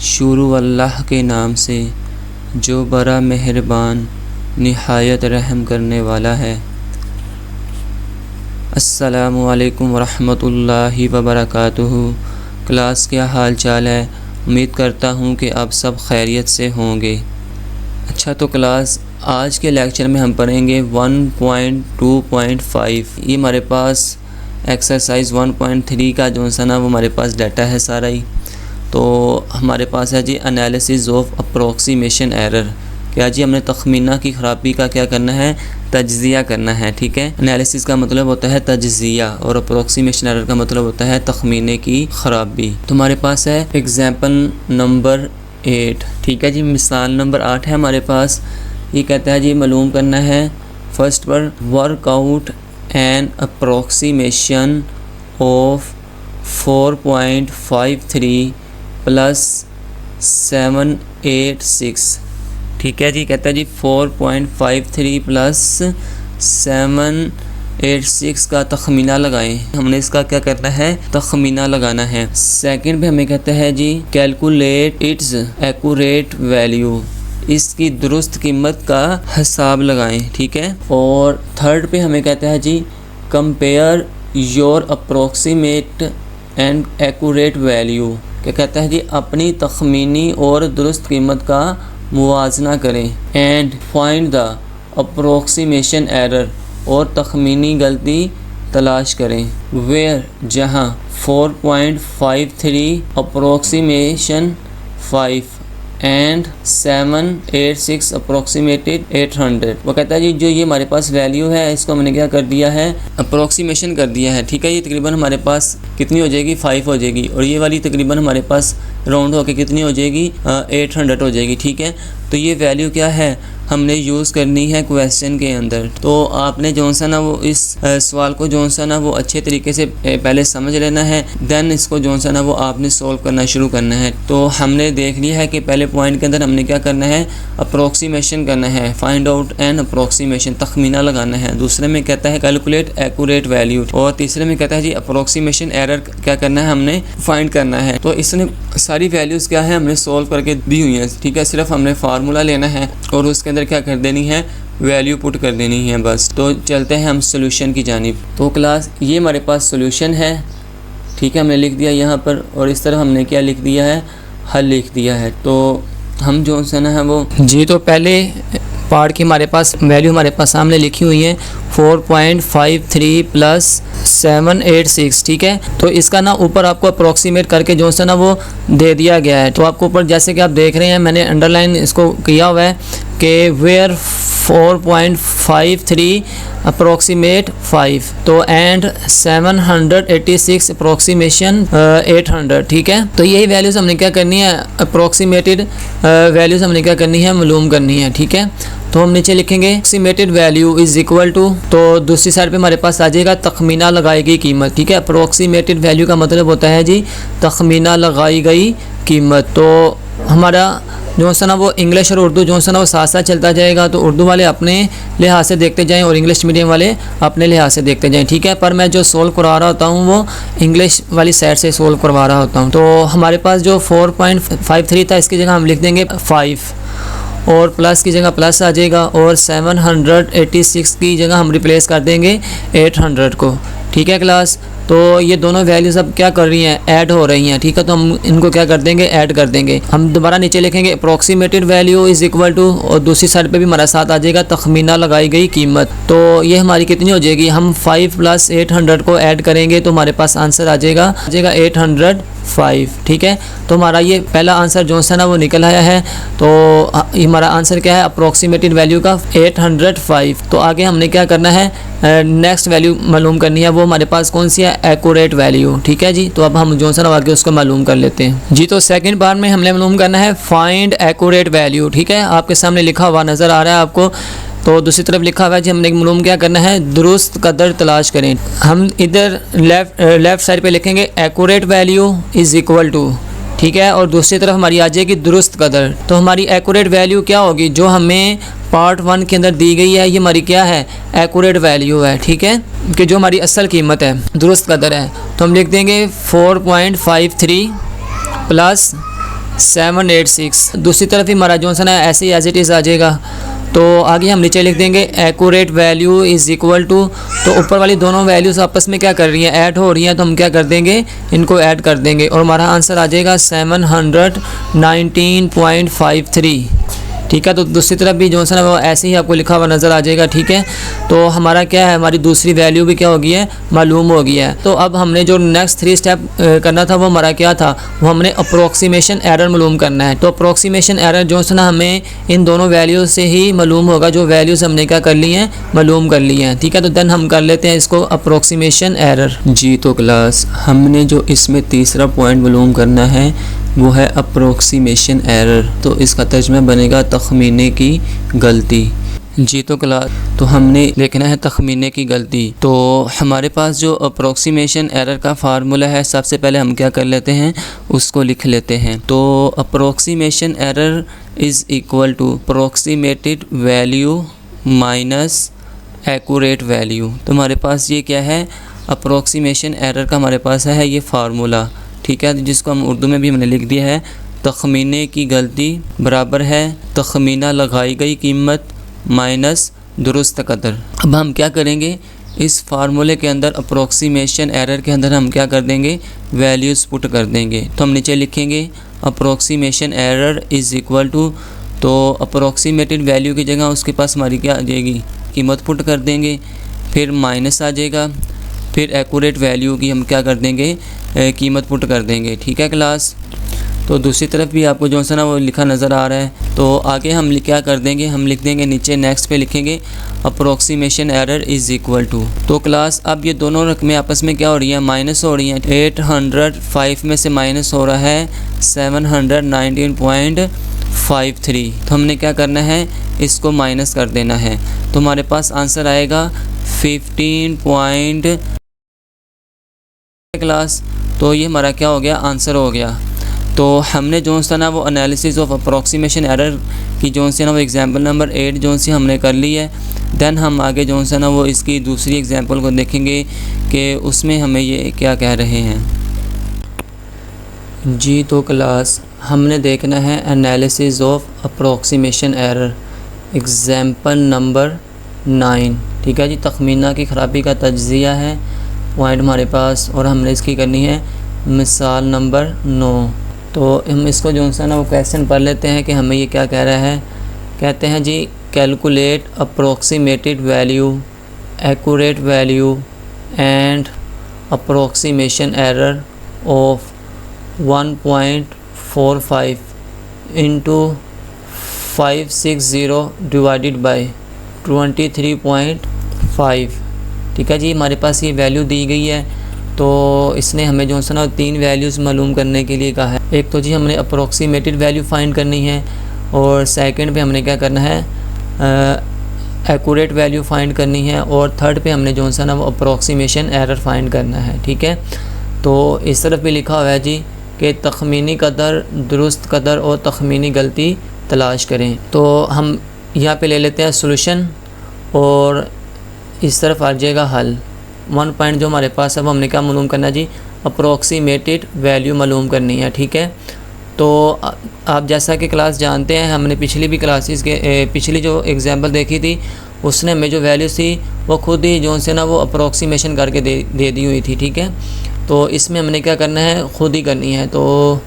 शुरू अल्लाह के नाम से जो बड़ा मेहरबान निहायत रहम करने वाला है। अस्सलामु अलैकुम वरहमतुल्लाहि वबरकातुहू। क्लास, क्या हाल चाल है? उम्मीद करता हूँ कि आप सब खैरियत से होंगे। अच्छा, तो क्लास, आज के लेक्चर में हम पढ़ेंगे 1.2.5। ये हमारे पास एक्सरसाइज 1.3 का जो सा ना वो हमारे पास डाटा है सारा ही। तो हमारे पास है जी एनालिसिस ऑफ अप्रोक्सीमेशन एरर। क्या जी, हमने तखमीना की ख़राबी का क्या करना है? तज्ज़िया करना है। ठीक है, एनालिसिस का मतलब होता है तज्ज़िया और अप्रोक्सीमेशन एरर का मतलब होता है तखमीने की ख़राबी। तो हमारे पास है एग्जाम्पल नंबर 8। ठीक है जी, मिसाल नंबर 8 है हमारे पास। ये कहता है जी मालूम करना है फर्स्ट पर work out an approximation of 4.53 plus 786। ठीक है जी, कहता है जी 4.53 प्लस 786 का तखमीना लगाएं। हमने इसका क्या करना है? तखमीना लगाना है। सेकंड पे हमें कहता है जी कैलकुलेट इट्स एक्यूरेट वैल्यू, इसकी दुरुस्त कीमत का हिसाब लगाएं। ठीक है, और थर्ड पे हमें कहता है जी compare your approximate and accurate value. क्या कहता है जी अपनी तखमीनी और दुरुस्त कीमत का मुवाजना करें। And find the approximation error, और तखमीनी गलती तलाश करें। वेयर, जहाँ 4.53 अप्रोक्सीमेशन 5 एंड 786 अप्रोक्सीमेटेड 800। वो कहता है जी जो ये हमारे पास वैल्यू है इसको हमने क्या कर दिया है? अप्रोक्सीमेशन कर दिया है। ठीक है, ये तकरीबन हमारे पास कितनी हो जाएगी? 5 हो जाएगी, और ये वाली तकरीबन हमारे पास राउंड होकर कितनी हो जाएगी? 800 हो जाएगी। ठीक है, तो ये वैल्यू क्या है? हमने यूज़ करनी है क्वेश्चन के अंदर। तो आपने जो सा ना वो इस सवाल को जो सा ना वो अच्छे तरीके से पहले समझ लेना है, देन इसको जो सा ना वो आपने सोल्व करना शुरू करना है। तो हमने देख लिया है कि पहले पॉइंट के अंदर हमने क्या करना है? अप्रोक्सीमेशन करना है, फाइंड आउट एन अप्रोक्सीमेशन, तखमीना लगाना है। दूसरे में कहता है कैलकुलेट एक्यूरेट वैल्यू, और तीसरे में कहता है जी अप्रोक्सीमेशन एरर क्या करना है? हमने फाइंड करना है। तो इसने सारी वैल्यूज़ क्या है हमने सोल्व करके दी हुई हैं। ठीक है, सिर्फ हमने फार्मूला लेना है और उसके अंदर क्या कर देनी है? वैल्यू पुट कर देनी है बस। तो चलते हैं हम सोल्यूशन की जानिब। तो क्लास, ये हमारे पास सोल्यूशन है। ठीक है, हमने लिख दिया यहाँ पर, और इस तरह हमने क्या लिख दिया है? हल लिख दिया है। तो हम जो है ना है वो जी, तो पहले पार्ट की हमारे पास वैल्यू हमारे पास सामने लिखी हुई है 4.53 प्लस 786। ठीक है, तो इसका ना ऊपर आपको अप्रोक्सीमेट करके जो है ना वो दे दिया गया है। तो आपको ऊपर जैसे कि आप देख रहे हैं मैंने अंडरलाइन इसको किया हुआ है कि वेयर 4.53 अप्रोक्सीमेट 5 तो एंड 786 अप्रोक्सीमेशन 800। ठीक है, तो यही वैल्यूज़ हमने क्या करनी है? अप्रोक्सीमेटेड वैल्यूज़ हमने क्या करनी है? मालूम करनी है। ठीक है, तो हम नीचे लिखेंगे approximated value is equal to, तो दूसरी साइड पे हमारे पास आ जाएगा तखमीना लगाई गई कीमत। ठीक है, अप्रोक्सीमेटेड वैल्यू का मतलब होता है जी तखमीना लगाई गई कीमत। तो हमारा जो सा ना वो इंग्लिश और उर्दू जो सा ना वो साथ साथ चलता जाएगा। तो उर्दू वाले अपने लिहाज से देखते जाएं और इंग्लिश मीडियम वाले अपने लिहाज से देखते जाएं। ठीक है, पर मैं जो सोल्व करवा रहा होता हूँ वो इंग्लिश वाली साइड से सोल्व करवा रहा होता हूँ। तो हमारे पास जो 4.53 था इसकी जगह हम लिख देंगे 5, और प्लस की जगह प्लस आ जाएगा, और 786 की जगह हम रिप्लेस कर देंगे 800 को। ठीक है क्लास, तो ये दोनों वैल्यूज़ अब क्या कर रही हैं? ऐड हो रही हैं। ठीक है, तो हम इनको क्या कर देंगे? ऐड कर देंगे। हम दोबारा नीचे लिखेंगे approximated value is equal to, और दूसरी साइड पे भी हमारा साथ आ जाएगा तखमीना लगाई गई कीमत। तो ये हमारी कितनी हो जाएगी? हम 5 प्लस 800 को ऐड करेंगे तो हमारे पास आंसर आ जाएगा 805। ठीक है, तो हमारा ये पहला आंसर जो है ना वो निकल आया है। तो हमारा आंसर क्या है? अप्रोक्सीमेटेड वैल्यू का 805। तो आगे हमने क्या करना है? नेक्स्ट वैल्यू मालूम करनी है, वो हमारे पास कौन सी है? Accurate value. ठीक है जी, तो अब हम जो है ना आगे उसको मालूम कर लेते हैं जी। तो सेकंड बार में हमने मालूम करना है फाइंड एक्यूरेट वैल्यू। ठीक है, आपके सामने लिखा हुआ नज़र आ रहा है आपको। तो दूसरी तरफ लिखा हुआ है जी हमने मालूम क्या करना है? दुरुस्त कदर तलाश करें। हम इधर लेफ़्ट साइड पे लिखेंगे accurate value is equal to. ठीक है, और दूसरी तरफ हमारी आ जाएगी दुरुस्त कदर। तो हमारी एक्यूरेट वैल्यू क्या होगी? जो हमें पार्ट 1 के अंदर दी गई है ये हमारी क्या है? एक्यूरेट वैल्यू है। ठीक है, कि जो हमारी असल कीमत है, दुरुस्त कदर है। तो हम लिख देंगे 4.53 प्लस 786। दूसरी तरफ ही हमारा जो है ऐसे ही एज इट इज़ आ जाएगा। तो आगे हम नीचे लिख देंगे accurate value is equal to, तो ऊपर वाली दोनों वैल्यूज़ आपस में क्या कर रही हैं, ऐड हो रही हैं, तो हम क्या कर देंगे, इनको ऐड कर देंगे और हमारा आंसर आ जाएगा 719.53। ठीक है। तो दूसरी तरफ भी जो है ना वो ऐसे ही आपको लिखा हुआ नज़र आ जाएगा। ठीक है। तो हमारा क्या है, हमारी दूसरी वैल्यू भी क्या हो गई है, मालूम हो गया है। तो अब हमने जो नेक्स्ट 3 स्टेप करना था वो हमारा क्या था, वो हमने अप्रोक्सीमेशन एरर मालूम करना है। तो अप्रोक्सीमेशन एरर जो है ना हमें इन दोनों वैल्यूज़ से ही मालूम होगा, जो वैल्यूज़ हमने क्या कर ली हैं, मालूम कर ली हैं। ठीक है। तो देन हम कर लेते हैं इसको अप्रोक्सीमेशन एरर। जी तो क्लास हमने जो इसमें तीसरा पॉइंट मालूम करना है वो है अप्रोक्सीमेशन एरर। तो इसका तर्जुमा बनेगा तखमीने की गलती। जी तो क्लास तो हमने लिखना है तखमीने की गलती। तो हमारे पास जो अप्रोक्सीमेशन एरर का फार्मूला है, सबसे पहले हम क्या कर लेते हैं, उसको लिख लेते हैं। तो approximation error is equal to approximated value minus accurate value. तो हमारे पास ये क्या है, अप्रोक्सीमेशन एरर का हमारे पास है ये फार्मूला। ठीक है। जिसको हम उर्दू में भी हमने लिख दिया है, तखमीने की गलती बराबर है तखमीना लगाई गई कीमत माइनस दुरुस्त कदर। अब हम क्या करेंगे, इस फार्मूले के अंदर अप्रोक्सीमेशन एरर के अंदर हम क्या कर देंगे, वैल्यूज़ पुट कर देंगे। तो हम नीचे लिखेंगे approximation error is equal to, तो अप्रोक्सीमेटेड वैल्यू की जगह उसके पास हमारी क्या आ जाएगी, कीमत पुट कर देंगे, फिर माइनस आ जाएगा, फिर एक्यूरेट वैल्यू की हम क्या कर देंगे, कीमत पुट कर देंगे। ठीक है क्लास। तो दूसरी तरफ भी आपको जो है ना वो लिखा नज़र आ रहा है। तो आगे हम क्या कर देंगे, हम लिख देंगे नीचे नेक्स्ट पे लिखेंगे approximation error is equal to. तो क्लास अब ये दोनों रकमें आपस में क्या हो रही हैं, माइनस हो रही हैं। 805 में से माइनस हो रहा है 719.53। तो हमने क्या करना है, इसको माइनस कर देना है। तो हमारे पास आंसर आएगा 15 क्लास। तो ये हमारा क्या हो गया, आंसर हो गया। तो हमने जो सा ना वो एनालिसिस ऑफ अप्रोक्सीमेशन एरर की जो सी ना वो एग्जांपल नंबर 8 जो सी हमने कर ली है। देन हम आगे जो सा ना वो इसकी दूसरी एग्जांपल को देखेंगे कि उसमें हमें ये क्या कह रहे हैं। जी तो क्लास हमने देखना है analysis of approximation error example number 9। ठीक है जी। तखमीना की ख़राबी का तज्ज़िया है पॉइंट हमारे पास, और हमने इसकी करनी है मिसाल नंबर 9। तो हम इसको जो है ना वो क्वेश्चन पढ़ लेते हैं कि हमें ये क्या कह रहा है। कहते हैं जी calculate approximated value, accurate value and approximation error of 1.45 into 560 divided by 23.5। ठीक है जी। हमारे पास ये वैल्यू दी गई है। तो इसने हमें जो है ना 3 वैल्यूज़ मालूम करने के लिए कहा है। एक तो जी हमने अप्रोक्सीमेटेड वैल्यू फाइंड करनी है, और सेकंड पे हमने क्या करना है, एक्यूरेट वैल्यू फाइंड करनी है, और थर्ड पे हमने जो है ना वो अप्रोक्सीमेशन एरर फाइंड करना है। ठीक है। तो इस तरफ भी लिखा हुआ है जी कि तखमीनी कदर, दुरुस्त कदर और तखमीनी गलती तलाश करें। तो हम यहाँ पे ले लेते हैं सोल्यूशन, और इस तरफ आ जाएगा हल। 1 पॉइंट जो हमारे पास अब हमने क्या मालूम करना जी, अप्रोक्सीमेटेड वैल्यू मालूम करनी है। ठीक है। तो आप जैसा कि क्लास जानते हैं, हमने पिछली भी क्लासेस के पिछली जो एग्जांपल देखी थी उसने हमें जो वैल्यूज़ थी वो खुद ही जो से ना वो अप्रोक्सीमेशन करके दे दी हुई थी। ठीक है। तो इसमें हमने क्या करना है, खुद ही करनी है। तो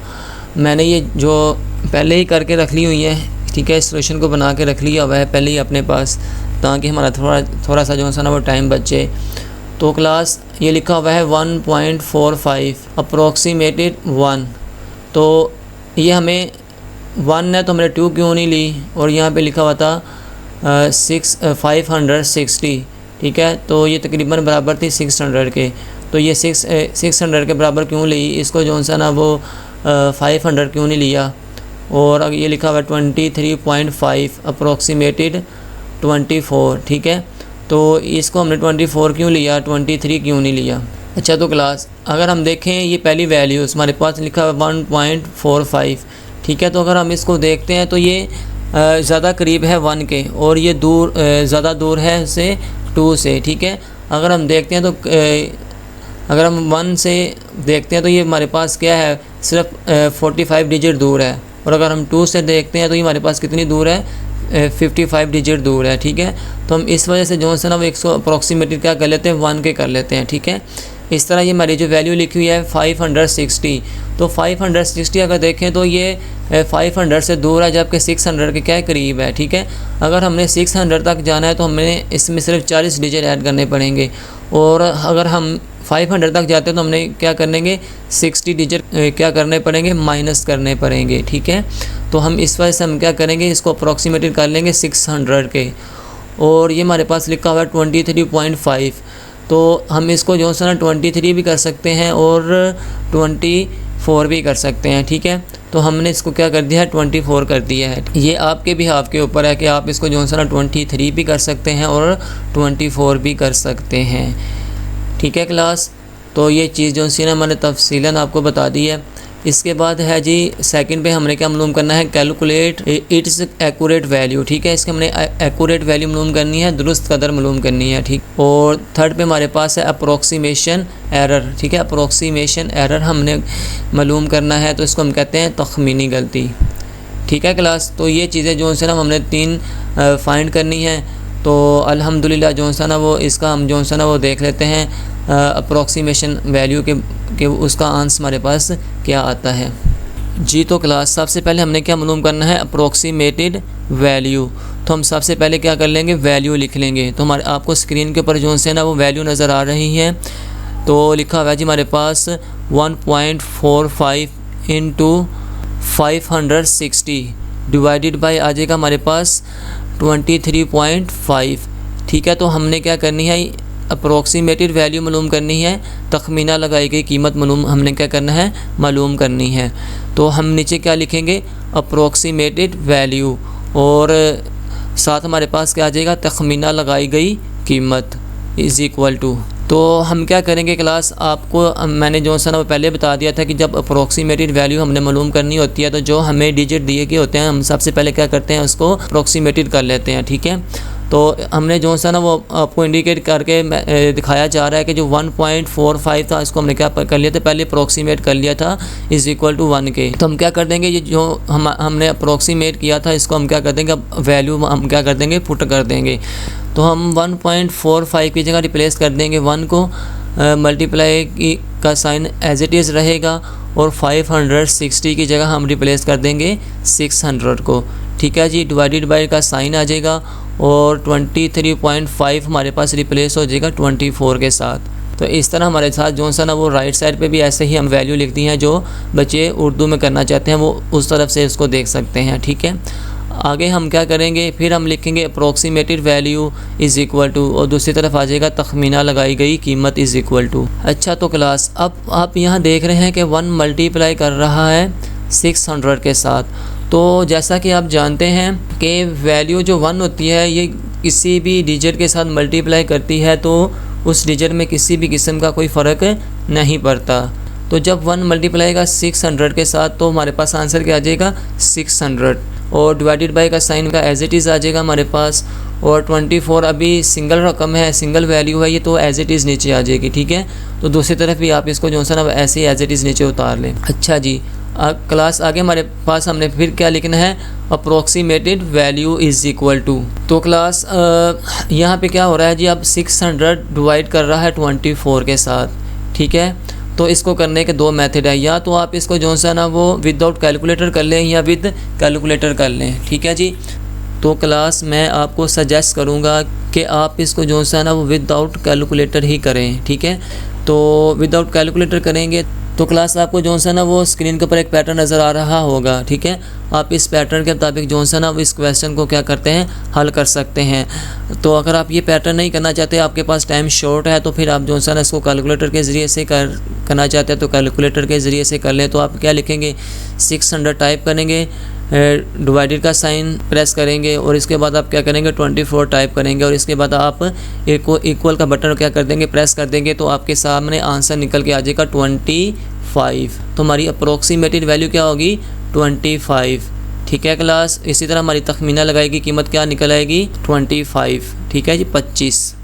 मैंने ये जो पहले ही करके रख ली हुई है, ठीक है, सोल्यूशन को बना के रख लिया हुआ है पहले ही अपने पास, ताकि हमारा थोड़ा सा जो है ना वो टाइम बचे। तो क्लास ये लिखा हुआ है 1.45 अप्रोक्सीमेटेड 1। तो ये हमें 1 है तो हमने 2 क्यों नहीं ली, और यहाँ पे लिखा हुआ था 560। ठीक है। तो ये तकरीबन बराबर थी 600 के। तो ये 600 के बराबर क्यों ली, इसको जो सा ना वो 500 क्यों नहीं लिया। और अब ये लिखा हुआ 23.5 अप्रोक्सीमेटेड 24। ठीक है। तो इसको हमने 24 क्यों लिया, 23 क्यों नहीं लिया। अच्छा तो क्लास अगर हम देखें ये पहली वैल्यूज़ हमारे पास लिखा हुआ 1.45। ठीक है। तो अगर हम इसको देखते हैं तो ये ज़्यादा करीब है 1 के, और ये दूर ज़्यादा दूर है से 2 से। ठीक है। अगर हम देखते हैं तो अगर हम 1 से देखते हैं तो ये हमारे पास क्या है, सिर्फ 45 डिजिट दूर है। और अगर हम 2 से देखते हैं तो ये हमारे पास कितनी दूर है, 55 डिजिट दूर है। ठीक है, तो हम इस वजह से जो है ना वो 100 अप्रॉक्सीमेटेड क्या कर लेते हैं, 1 के कर लेते हैं। ठीक है, इस तरह ये हमारी जो वैल्यू लिखी हुई है 560, तो 560 अगर देखें तो ये 500 से दूर है, जबकि 600 के क्या करीब है। ठीक है, अगर हमने 600 तक जाना है तो हमें इसमें सिर्फ 40 डिजिट ऐड करने पड़ेंगे, और अगर हम 500 तक जाते हैं तो हमने क्या करेंगे, 60 डिजिट क्या करने पड़ेंगे, माइनस करने पड़ेंगे। ठीक है, तो हम इस वजह से हम क्या करेंगे, इसको अप्रॉक्सीमेटेड कर लेंगे 600 के, और ये हमारे पास लिखा हुआ है 23.5, तो हम इसको जो है ना 23 भी कर सकते हैं और 24 भी कर सकते हैं। ठीक है, तो हमने इसको क्या कर दिया है, 24 कर दिया है। ये आपके भी हाफ के ऊपर है कि आप इसको जो है ना 23 भी कर सकते हैं और 24 भी कर सकते हैं। ठीक है क्लास, तो ये चीज़ जो सी ना मैंने तफसीलन आपको बता दी है। इसके बाद है जी सेकंड पे हमने क्या मालूम करना है, कैलकुलेट इट्स एक्यूरेट वैल्यू। ठीक है, इसके हमने एक्यूरेट वैल्यू मालूम करनी है, दुरुस्त कदर मालूम करनी है। ठीक, और थर्ड पे हमारे पास है अप्रोक्सीमेशन एरर। ठीक है, अप्रोक्सीमेशन एरर हमने मालूम करना है, तो इसको हम कहते हैं तखमीनी गलती। ठीक है क्लास, तो ये चीज़ें जो है ना हमने 3 फाइंड करनी है। तो अल्हम्दुलिल्लाह जो है ना वो इसका हम जो है ना वो देख लेते हैं अप्रोक्सीमेशन वैल्यू के उसका आंसर हमारे पास क्या आता है। जी, तो क्लास सबसे पहले हमने क्या मालूम करना है, अप्रोक्सीमेटेड वैल्यू। तो हम सबसे पहले क्या कर लेंगे, वैल्यू लिख लेंगे। तो हमारे आपको स्क्रीन के ऊपर जो है ना वो वैल्यू नज़र आ रही है, तो लिखा हुआ है जी हमारे पास 1.45 इंटू 560 डिवाइडेड बाई आ जाएगा हमारे पास 23.5। ठीक है, तो हमने क्या करनी है, अप्रोक्सीमेटेड वैल्यू मालूम करनी है, तखमीना लगाई गई कीमत मालूम हमने क्या करना है, मालूम करनी है। तो हम नीचे क्या लिखेंगे, अप्रोक्सीमेटेड वैल्यू, और साथ हमारे पास क्या आ जाएगा, तखमीना लगाई गई कीमत इज़ इक्वल टू। तो हम क्या करेंगे क्लास, आपको मैंने जो है ना वो पहले बता दिया था कि जब अप्रोक्सीमेटेड वैल्यू हमने मालूम करनी होती है तो जो हमें डिजिट दिए गए होते हैं हम सबसे पहले क्या करते हैं, उसको अप्रोक्सीमेटेड कर लेते हैं। ठीक है, तो हमने जो है ना वो आपको इंडिकेट करके दिखाया जा रहा है कि जो 1.45 था इसको हमने क्या कर लिया था, पहले अप्रोक्सीमेट कर लिया था इज़ इक्वल टू 1 के। तो हम क्या कर देंगे, ये जो हमने अप्रोक्सीमेट किया था इसको हम क्या कर देंगे, अब वैल्यू हम क्या कर देंगे, पुट कर देंगे। तो हम 1.45 की जगह रिप्लेस कर देंगे 1 को, मल्टीप्लाई का साइन एज इट इज़ रहेगा, और 560 की जगह हम रिप्लेस कर देंगे 600 को। ठीक है जी, डिवाइडेड बाय का साइन आ जाएगा, और 23.5 हमारे पास रिप्लेस हो जाएगा 24 के साथ। तो इस तरह हमारे साथ जो है ना वो राइट साइड पे भी ऐसे ही हम वैल्यू लिखती हैं, जो बच्चे उर्दू में करना चाहते हैं वो उस तरफ से इसको देख सकते हैं। ठीक है, आगे हम क्या करेंगे, फिर हम लिखेंगे approximated value is equal to, और दूसरी तरफ आ जाएगा तखमीना लगाई गई कीमत इज़ इक्वल टू। अच्छा, तो क्लास अब आप यहाँ देख रहे हैं कि 1 मल्टीप्लाई कर रहा है 600 के साथ। तो जैसा कि आप जानते हैं कि वैल्यू जो 1 होती है ये किसी भी डिजिट के साथ मल्टीप्लाई करती है तो उस डिजिट में किसी भी किस्म का कोई फ़र्क नहीं पड़ता। तो जब 1 मल्टीप्लाई का 600 के साथ तो हमारे पास आंसर क्या आ जाएगा, 600, और डिवाइडेड बाय का साइन का एज इट इज़ आ जाएगा हमारे पास, और 24 अभी सिंगल रकम है, सिंगल वैल्यू है ये, तो एज इट इज़ नीचे आ जाएगी। ठीक है, तो दूसरी तरफ भी आप इसको जो है ना ऐसे ही एज इट इज़ नीचे उतार लें। अच्छा जी, क्लास आगे हमारे पास हमने फिर क्या लिखना है, approximated value is equal to. तो क्लास यहाँ पे क्या हो रहा है जी, अब 600 डिवाइड कर रहा है 24 के साथ। ठीक है, तो इसको करने के 2 मेथड है, या तो आप इसको जो है ना वो विदाउट कैलकुलेटर कर लें या विद कैलकुलेटर कर लें। ठीक है जी, तो क्लास मैं आपको सजेस्ट करूँगा कि आप इसको जो है ना वो विदाउट कैलकुलेटर ही करें। ठीक है, तो विदाउट कैलकुलेटर करेंगे तो क्लास आपको जो है ना वो स्क्रीन के ऊपर एक पैटर्न नज़र आ रहा होगा। ठीक है, आप इस पैटर्न के मुताबिक जो है ना इस क्वेश्चन को क्या करते हैं, हल कर सकते हैं। तो अगर आप ये पैटर्न नहीं करना चाहते, आपके पास टाइम शॉर्ट है, तो फिर आप जो है ना इसको कैलकुलेटर के ज़रिए से करना चाहते हैं तो कैलकुलेटर के ज़रिए से कर लें। तो आप क्या लिखेंगे, 600 टाइप करेंगे, डिवाइडेड का साइन प्रेस करेंगे, और इसके बाद आप क्या करेंगे, 24 टाइप करेंगे, और इसके बाद आप इक्वल का बटन क्या कर देंगे, प्रेस कर देंगे, तो आपके सामने आंसर निकल के आ जाएगा 25। तो हमारी अप्रोक्सीमेटेड वैल्यू क्या होगी, 25। ठीक है क्लास, इसी तरह हमारी तखमीना लगाएगी कीमत क्या निकल आएगी, 25। ठीक है जी, 25।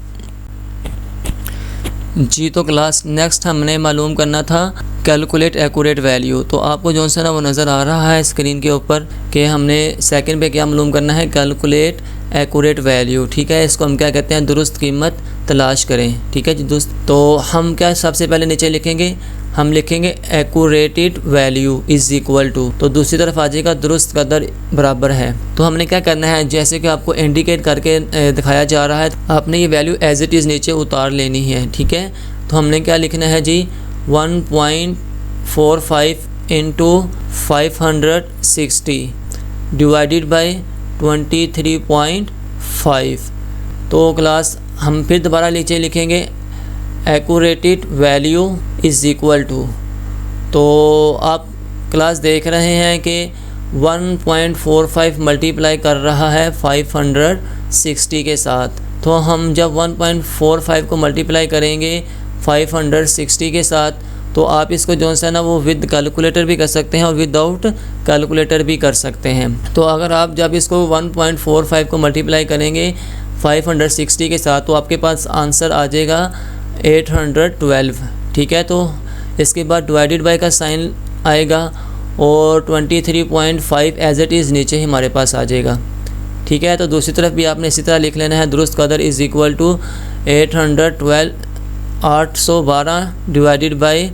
जी तो क्लास नेक्स्ट हमने मालूम करना था कैलकुलेट एक्यूरेट वैल्यू। तो आपको जो सा ना वो नज़र आ रहा है स्क्रीन के ऊपर कि हमने सेकंड पे क्या मालूम करना है, कैलकुलेट एक्यूरेट वैल्यू। ठीक है, इसको हम क्या कहते हैं, दुरुस्त कीमत तलाश करें। ठीक है जी दोस्त, तो हम क्या सबसे पहले नीचे लिखेंगे, हम लिखेंगे accurated value is equal to, तो दूसरी तरफ आ जाएगा दुरुस्त कदर बराबर है। तो हमने क्या करना है, जैसे कि आपको इंडिकेट करके दिखाया जा रहा है, आपने ये वैल्यू एज इट इज़ नीचे उतार लेनी है। ठीक है, तो हमने क्या लिखना है जी, 1.45 इंटू 560 डिवाइडेड बाई 23.5। तो क्लास हम फिर दोबारा नीचे लिखेंगे accurated value is equal to, तो आप क्लास देख रहे हैं कि 1.45 मल्टीप्लाई कर रहा है 560 के साथ। तो हम जब 1.45 को मल्टीप्लाई करेंगे 560 के साथ, तो आप इसको जो सा ना वो विद कैलकुलेटर भी कर सकते हैं और विदाउट कैलकुलेटर भी कर सकते हैं। तो अगर आप जब इसको 1.45 को मल्टीप्लाई करेंगे 560 के साथ, तो आपके पास आंसर आ जाएगा 812। ठीक है, तो इसके बाद डिवाइडेड बाय का साइन आएगा और 23.5 एज इट इज़ नीचे ही हमारे पास आ जाएगा। ठीक है, तो दूसरी तरफ भी आपने इसी तरह लिख लेना है, दुरुस्त कदर is equal to 812 divided by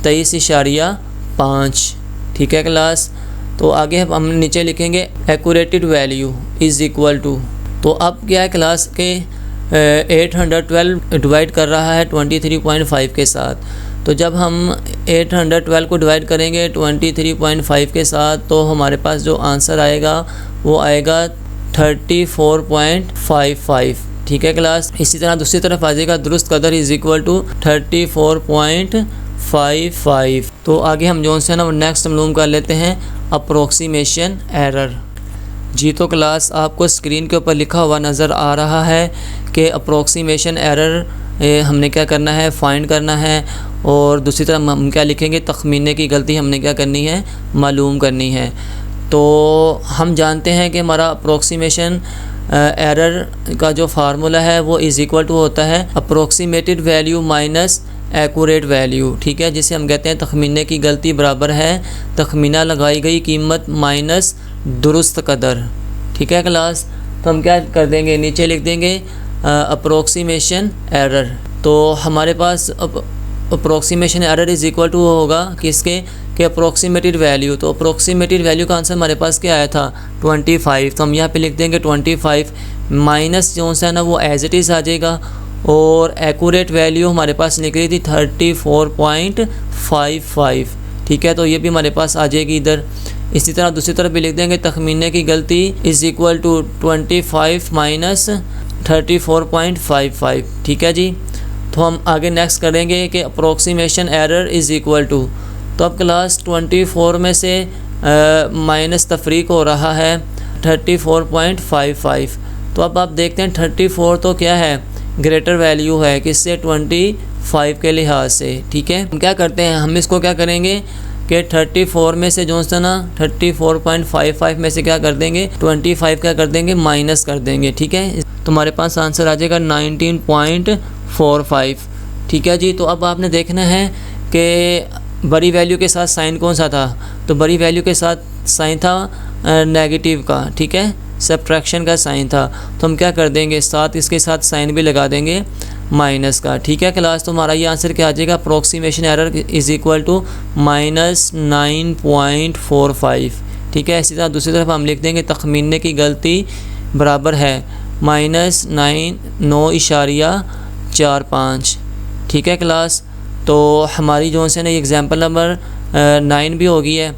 23.5। ठीक है क्लास, तो आगे हम नीचे लिखेंगे accurated value is equal to, तो अब क्या है क्लास के 812 डिवाइड कर रहा है 23.5 के साथ। तो जब हम 812 को डिवाइड करेंगे 23.5 के साथ, तो हमारे पास जो आंसर आएगा वो आएगा 34.55। ठीक है क्लास, इसी तरह दूसरी तरफ आ जाएगा दुरुस्त कदर इज़ इक्वल टू 34.55। तो आगे हम जो से ना वो नेक्स्ट मालूम कर लेते हैं अप्रोक्सीमेशन एरर। जी तो क्लास आपको स्क्रीन के ऊपर लिखा हुआ नज़र आ रहा है कि अप्रोक्सीमेशन एरर हमने क्या करना है, फाइंड करना है, और दूसरी तरफ हम क्या लिखेंगे, तखमीने की गलती हमने क्या करनी है, मालूम करनी है। तो हम जानते हैं कि हमारा अप्रोक्सीमेशन एरर का जो फार्मूला है वो इज़ इक्वल टू होता है approximated value minus accurate value. ठीक है, जिसे हम कहते हैं तखमीने की गलती बराबर है तखमीना लगाई गई कीमत माइनस दुरुस्त कदर। ठीक है क्लास, तो हम क्या कर देंगे, नीचे लिख देंगे अप्रोक्सीमेशन एरर। तो हमारे पास approximation error is equal to होगा किसके, कि अप्रोक्सीमेटेड वैल्यू। तो अप्रोक्सीमेटेड वैल्यू का आंसर हमारे पास क्या आया था, 25। तो हम यहाँ पे लिख देंगे 25 माइनस जो सा है ना वो एज इट इज़ आ जाएगा, और एक्यूरेट वैल्यू हमारे पास निकली थी 34.55। ठीक है, तो ये भी हमारे पास आ जाएगी इधर। इसी तरह दूसरी तरफ भी लिख देंगे तखमीने की गलती इज़ इक्वल टू 25 माइनस 34.55। ठीक है जी, तो हम आगे नेक्स्ट करेंगे कि approximation error is equal to, तो अब क्लास 24 में से माइनस तफरीक हो रहा है 34.55। तो अब आप देखते हैं 34 तो क्या है, ग्रेटर वैल्यू है किससे, 25 के लिहाज से। ठीक है, हम क्या करते हैं, हम इसको क्या करेंगे कि 34 में से जो सा ना 34.55 में से क्या कर देंगे, 25 क्या कर देंगे, माइनस कर देंगे। ठीक है, तुम्हारे पास आंसर आ जाएगा 19.45। ठीक है जी, तो अब आपने देखना है कि बड़ी वैल्यू के साथ साइन कौन सा था, तो बड़ी वैल्यू के साथ साइन था नेगेटिव का। ठीक है, सब्ट्रैक्शन का साइन था, तो हम क्या कर देंगे, साथ इसके साथ साइन भी लगा देंगे माइनस का। ठीक है क्लास, तो हमारा ये आंसर क्या आ जाएगा, approximation error is equal to -9.45। ठीक है, इसी तरह दूसरी तरफ हम लिख देंगे तखमीने की गलती बराबर है -9.45। ठीक है क्लास, तो हमारी जो है ना एग्जाम्पल नंबर 9 भी हो गई है।